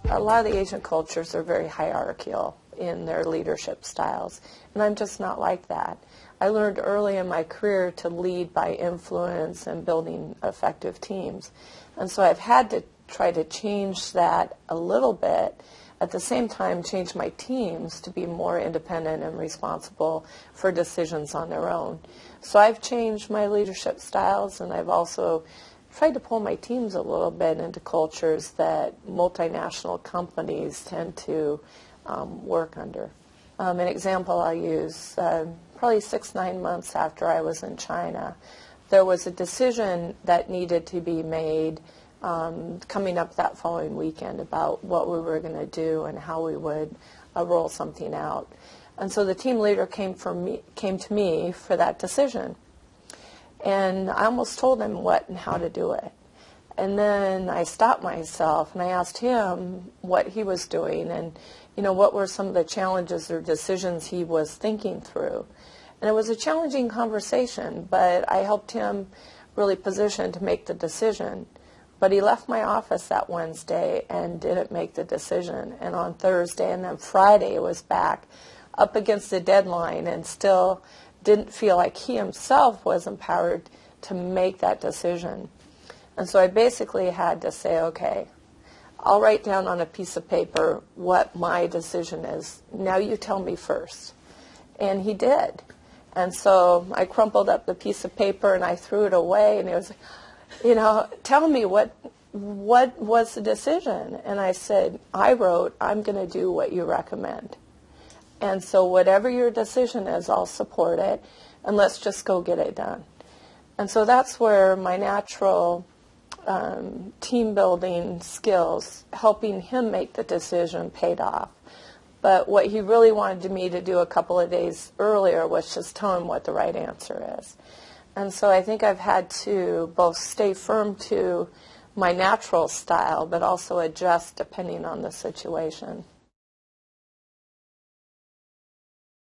A lot of the Asian cultures are very hierarchical in their leadership styles, and I'm just not like that. I learned early in my career to lead by influence and building effective teams. And so I've had to try to change that a little bit, at the same time change my teams to be more independent and responsible for decisions on their own. So I've changed my leadership styles, and I've also tried to pull my teams a little bit into cultures that multinational companies tend to work under. An example I'll use, probably 6-9 months after I was in China, there was a decision that needed to be made coming up that following weekend about what we were going to do and how we would roll something out. And so the team leader came to me for that decision. And I almost told him what and how to do it. And then I stopped myself and I asked him what he was doing and, what were some of the challenges or decisions he was thinking through. And it was a challenging conversation, but I helped him really position to make the decision. But he left my office that Wednesday and didn't make the decision. And on Thursday and then Friday it was back up against the deadline and still didn't feel like he himself was empowered to make that decision. And so I basically had to say, okay, I'll write down on a piece of paper what my decision is. Now you tell me first. And he did. And so I crumpled up the piece of paper and I threw it away, and he was tell me what was the decision? And I said, I wrote, I'm going to do what you recommend. And so whatever your decision is, I'll support it, and let's just go get it done. And so that's where my natural team building skills, helping him make the decision, paid off. But what he really wanted me to do a couple of days earlier was just tell him what the right answer is. And so I think I've had to both stay firm to my natural style, but also adjust depending on the situation.